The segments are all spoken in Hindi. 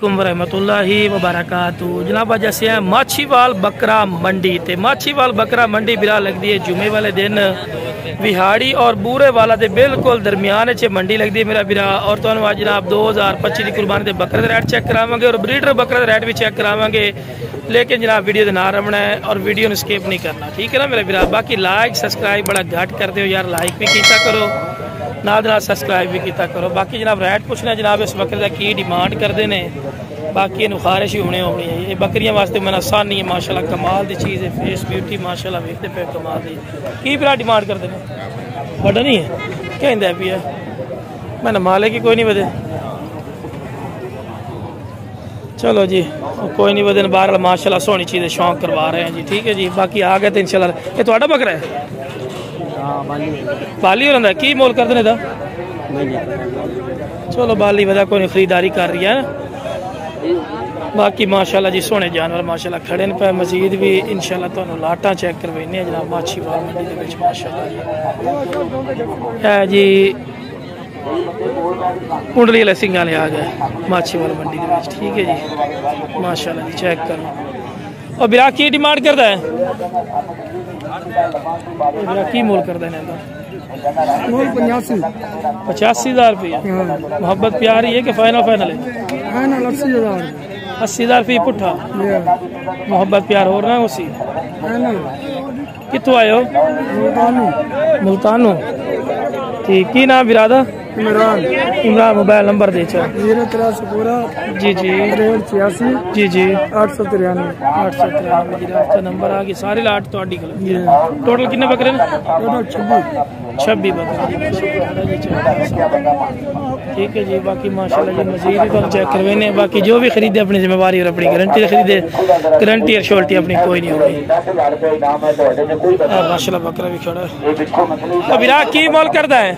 वरहमतुल्लाहि वबरकातुहू। जनाब अज अस माछीवाल बकरा मंडी ते माछीवाल बकरा मंडी बिरा लगती है जुमे वाले दिन विहाड़ी और बूरे वाला दे बिल्कुल दरमियान च मंडी लगती है मेरा बिरा। और तो आज जनाब 2025 की कुर्बानी के बकरे रेट चेक करावांगे और ब्रीडर बकरे रेट भी चेक करावांगे। लेकिन जनाब वीडियो के ना रमना है और वीडियो ने स्किप नहीं करना, ठीक है ना मेरा बिरा। बाकी लाइक सब्सक्राइब बड़ा घट करते हो यार, लाइक भी किया करो नाल सब्सक्राइब भी किया करो। बाकी जनाब रेट पूछना जनाब इस बकरे का की डिमांड करते हैं, बाकी इन खारिश ही होने होनी है। ये बकरियां वास्ते मैंने आसानी है माशाल्लाह, कमाल की चीज़ है। फेस ब्यूटी माशाल्लाह वेखते पे कमाल की। की फिर डिमांड करते हैं बड़ा नहीं है कहता भी है मैंने माले की कोई नहीं बदे। चलो जी कोई नहीं बदे बाहर माशाल्लाह सोहनी चीज़ शौक करवा रहे हैं जी, ठीक है जी। बाकी आ गए तो इंशाल्लाह। ये थोड़ा बकरा है बाली हो रहा है की मोल करते हैं? चलो बाली वजह कोई खरीदारी कर रही है। बाकी माशाल्लाह जी सोहने जानवर माशाल्लाह खड़े पे। मजीद भी इंशाल्लाह तुहानू लाटा चेक करवाने जनाब माछीवाल मंडी के विच माशाल्लाह जी। है जी कुंडली वाले सिंह वाले आ गए माछीवाल मंडी के विच, ठीक है जी माशाल्लाह जी। चेक करो और बिरा की डिमांड करता है? बिरा की मोल करता है? 85,000 रुपया। मोहब्बत प्यार ही है कि फाइनल फाइनल है? 80,000 फी पुठा मोहब्बत प्यार हो रहा है उसी। कितों आए हो? मुल्तानू। ठीक की नाम बिरादा? इमरान। इमरान मोबाइल नंबर दे चल। 083 जी जी 86 जी जी 893 आपका नंबर आ गया। सारे लाट तो टोटल कितने बकरे? टोटल 26 बकरे, ठीक है जी। बाकी माशाल्लाह जी मजीद भी तुम चेक करवाने। बाकी जो भी खरीदे अपनी जिम्मेवारी और अपनी गारंटी खरीदे, गारंटी और श्योरिटी अपनी कोई नहीं होगी। माशाल्लाह बकरा भी खड़ा है। विराट की मोल करता है?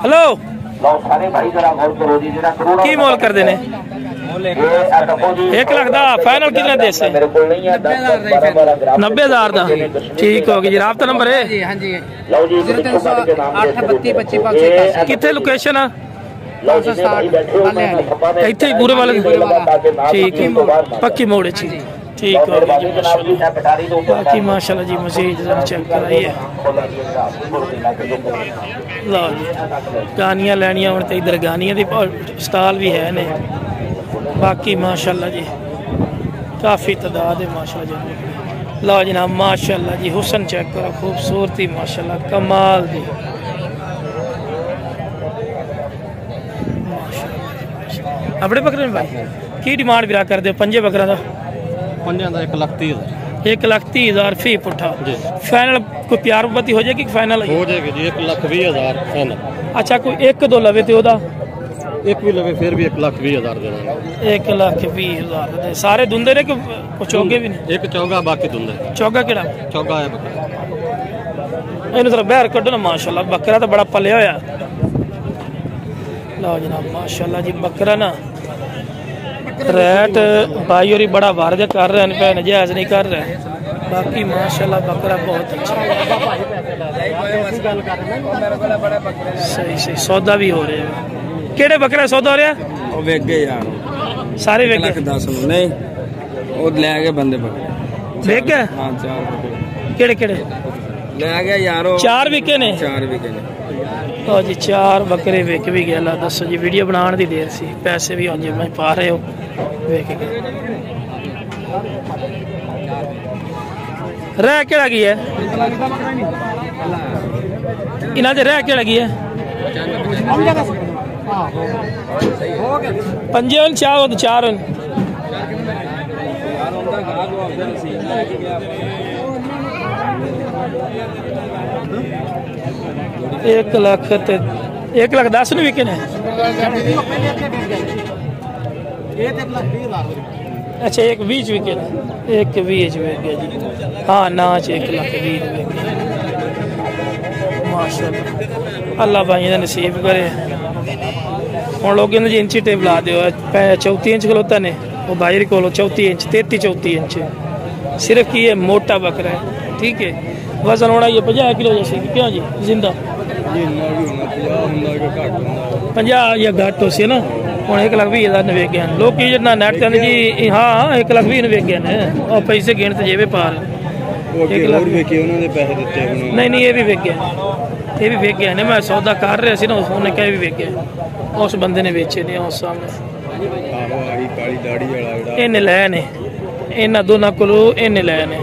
हेलो की मोल कर देने? 1 लाख दा फाइनल कितने दे से? 90,000 का, ठीक हो गया जी। राब्ता नंबर है? कितने लोकेशन है? इतने ही पूरे वाले, ठीक है पक्की मोड़ ची, ठीक हो गया। बाकी माशाल्लाह जी मजीद चेक कराइए। लो जी गानियाँ लैनियाँ हूँ तो इधर गानियाँ दी स्टाल भी है ने। बाकी माशाल्लाह जी काफ़ी तादाद है माशाल्लाह जी। लो जनाब माशाल्लाह जी हुसन चेक करो, खूबसूरती माशाल्लाह कमाल दी। अपने बकरे भाई की डिमांड भी कर दो? 5 बकरा का 1,30,000 फी पुठा। फाइनल कोई प्यार बती हो जाएगी? फाइनल हो जाएगी जी 1,20,000 फाइनल। अच्छा कोई 1-2 लवे तो एक भी लवे फिर भी 1,20,000 देना। 1,20,000 सारे धुंधे ने कि चौगे भी नहीं? एक चौगा बाकी धुंधे। चौगा केड़ा? चौगा है बकरा। इन तरह बहर कड्डो ना माशाल्लाह। बकरा तो बड़ा पले होया। लो जनाब माशाल्लाह जी बकरा ना रेट भाई और बड़ा वार कर रहे हैं, नजायज नहीं कर रहे। बाकी माशाल्लाह बकरा बहुत अच्छा सही सही सौदा भी हो रहे हैं। केड़े बकरा सौदा हो रहा है? वेच गए यार सारे वेच गए। 10 नहीं वो ले गए बंदे बकरे वेच गए। हां 4 केड़े केड़े ले गए यारो? 4 विके ने। 4 विके ने तो जी 4 बकरे वेच भी गया। ला दसो जी वीडियो बनाने की देर सी, पैसे भी आज मैं पा रहे हो वेच के। रह केड़ा की है इन्हां दे? रह केड़ा की है? 5 4 4 1 लाख 1,10,000 नहीं विके ने? अच्छा 1,20,000 विके ने? 1,20,000 विक गया जी। हाँ ना 1,20,000 माशाल्लाह। अल्लाह भाई का नसीब करे। हम लोग जी इंची टेप ला दो 34 इंच खलोता ने वो भाई को 34 इंच 33-34 इंच सिर्फ की है। मोटा बकरा है, ठीक है। वजन होना ये 50 किलो जैसे क्यों जी? जिंदा 50 या घट हो सी ना ਹੁਣ 1,20,000 ਨੇ ਵੇਖਿਆ ਲੋਕ ਜਿੰਨਾ ਨੈਟ ਤੇ ਜੀ ਹਾਂ 1,20,000 ਵੇਖਿਆ ਨੇ ਉਹ ਪੈਸੇ ਗਿਣ ਤੇ ਜੇਵੇ ਪਾ ਹੋਰ ਵੇਖੇ ਉਹਨਾਂ ਦੇ ਪੈਸੇ ਦਿੱਤੇ ਨਹੀਂ ਨਹੀਂ ਇਹ ਵੀ ਵੇਖਿਆ ਨੇ ਮੈਂ ਸੌਦਾ ਕਰ ਰਿਹਾ ਸੀ ਨਾ ਉਹਨੇ ਕਿਹਾ ਵੀ ਵੇਖਿਆ ਉਸ ਬੰਦੇ ਨੇ ਵੇਚੇ ਨੇ ਉਸ ਸਾਹਮਣੇ ਕਾਲੀ ਦਾੜੀ ਵਾਲਾ ਜਿਹੜਾ ਇਹਨੇ ਲੈ ਨੇ ਇਹਨਾਂ ਦੋਨਾਂ ਕੋਲੋਂ ਇਹਨੇ ਲੈ ਨੇ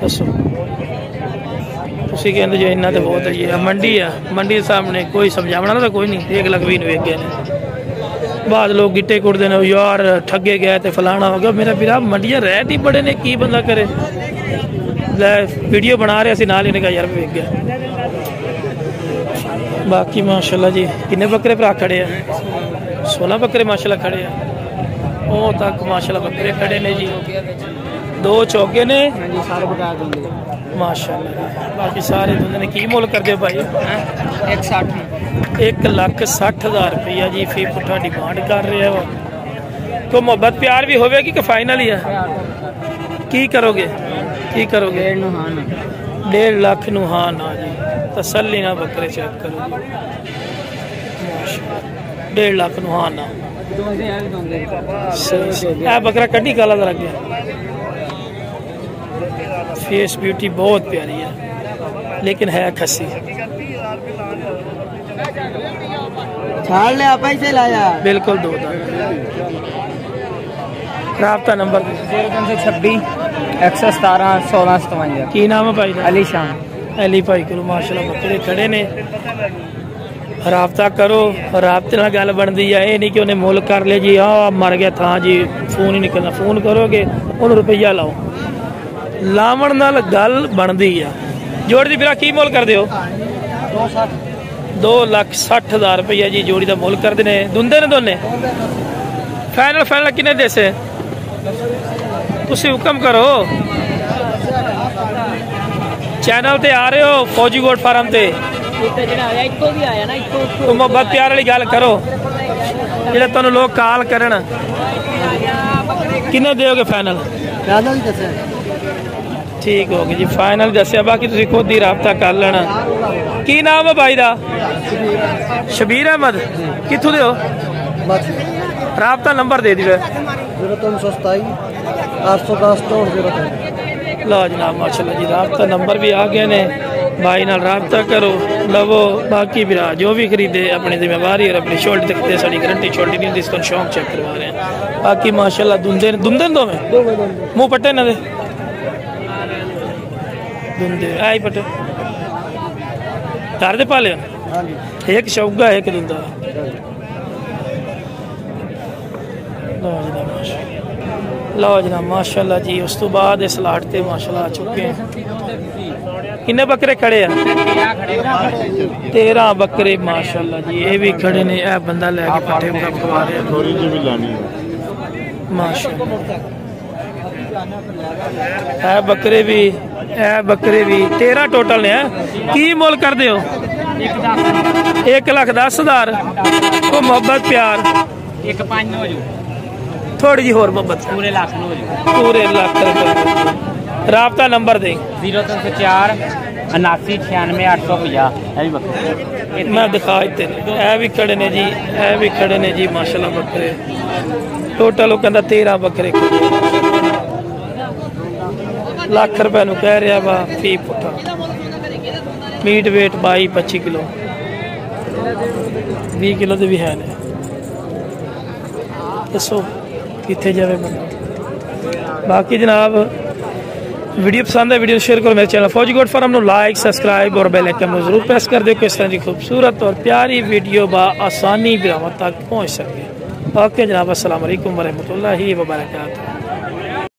ਦੱਸੋ ਤੁਸੀਂ ਕਹਿੰਦੇ ਜੋ ਇਹਨਾਂ ਤੇ ਬਹੁਤ ਹੈ ਜੀ ਮੰਡੀ ਆ ਮੰਡੀ ਦੇ ਸਾਹਮਣੇ ਕੋਈ ਸਮਝਾਉਣਾ ਤਾਂ ਕੋਈ ਨਹੀਂ 1,20,000 ਵੇਚ ਗਏ ਨੇ ਬਾਅਦ ਲੋਕ ਗਿੱਟੇ ਕੁੱਟਦੇ ਨੇ ਯਾਰ ठगे गए तो फलाना हो गया मेरा ਵੀਰਾ मंडियां रेट ही बड़े ने की बंदा करे ले वीडियो बना रहे नाल ही ने कहा यार वेख गया बाकी माशाल्लाह जी किन्ने बकरे भरा खड़े हैं 16 बकरे माशाल्लाह खड़े हैं वो तक माशाल्लाह बकरे खड़े ने जी 2 चौके ने माशाल्लाह बाकी सारे दुंदे ने की मुल करते हो भाई 1,60,000 रुपया जी फी पुठा डिमांड कर रहे हो तो मोहब्बत प्यार भी होगी कि फाइनल ही है की करोगे 1.5 लाख नू हाँ ना जी तसल्ली ना बकरे चेक करो जी 1.5 लाख नू हाँ ना बकरा कड्डी काला दा लग गया फेस ब्यूटी बहुत प्यारी है लेकिन है खसी छाड़ ले पैसे लाया बिल्कुल 2 राब्ता नंबर 0326 117 1657 की नाम है भाई अली शान अली भाई को माशाल्लाह बकरे खड़े ने राब्ता करो राब्ते नाल गल बनदी है ये नहीं कि उन्हें मुल कर ले जी हाँ मर गया था जी फोन ही निकलना फोन करोगे उन्हें रुपया लाओ लावण नाल गल बनदी है जोड़ी दी बिरा की मुल कर दियो 2,60,000 रुपया जी जोड़ी का मुल करते ने दुंदे ने दोने फाइनल किन्ने देसे तुसी हुक्म करो चैनल ते आ रहे हो फौजी गोट फार्म ते तो मोहब्बत प्यार वाली गल करो जेड़ा तुहानू लोग कॉल करन किन्ने दोगे फाइनल ठीक हो गया जी फाइनल दसिया बाकी तुसी खुद ही राब्ता कर लेना की नाम है भाई दा शबीर अहमद कित्थों दे हो राब्ता नंबर दे दिवे 0327 810 लो जनाब माशाल्लाह जी राब्ता नंबर भी आ गए ने भाई नाल राब्ता करो लवो बाकी भी जो भी खरीदे अपनी जिम्मेवारी और अपनी शोल्ड तक साड़ी गारंटी शोल्ड नहीं होती इसको शौक चेक करवा रहे हैं बाकी माशाल्लाह दुंदे दो में मुंह पट्टे ना दे दुंदे आई पट्टे घर दे पाले एक शौगा एक दुंदा लो जनाब माशाल्लाह जी उस तो बाद इस लाट ते माशाल्लाह आ चुके हैं किन्ने बकरे खड़े हैं 13 बकरे माशाल्लाह जी ये भी खड़े ने ए बंदा लेके पट्टे खवा रहे हैं थोड़ी जी भी लानी है माशाल्लाह ए बकरे भी 13 टोटल ने की मोल कर दे हो 1,10,000 को मोहब्बत प्यार 1.5 थोड़ी जी होर मोहब्बत पूरे लाख रुपए राब्ता नंबर दे 0304 79 850 मैं दिखा ए भी खड़े ने जी माशाल्लाह बकरे टोटल कहता 13 बकरे लाख रुपए नु कह रहा वा फी पुठा मीट वेट 22-25 किलो 20 किलो दे भी है ने दसो कितने जावे बंदा बाकी जनाब वीडियो पसंद है वीडियो शेयर करो मेरे चैनल फौजी गोट फार्म नो लाइक सब्सक्राइब और बेल आइकन में जरूर प्रेस कर दो किस तरह की खूबसूरत और प्यारी वीडियो आसानी बिरामत तक पहुँच सके ओके जनाब अस्सलाम वालेकुम वरहमतुल्लाहि वबरकातुहू।